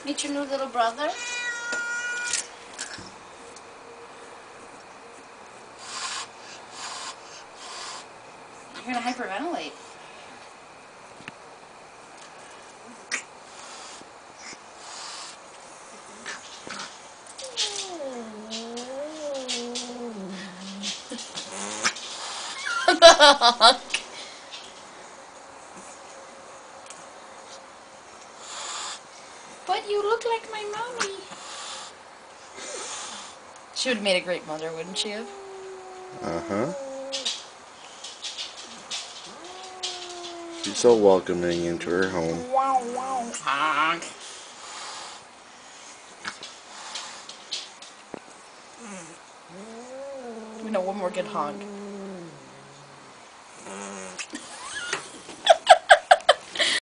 Meet your new little brother. You're gonna hyperventilate. But you look like my mommy. She would have made a great mother, wouldn't she have? Uh-huh. She's so welcoming into her home. Honk. We know one more good honk.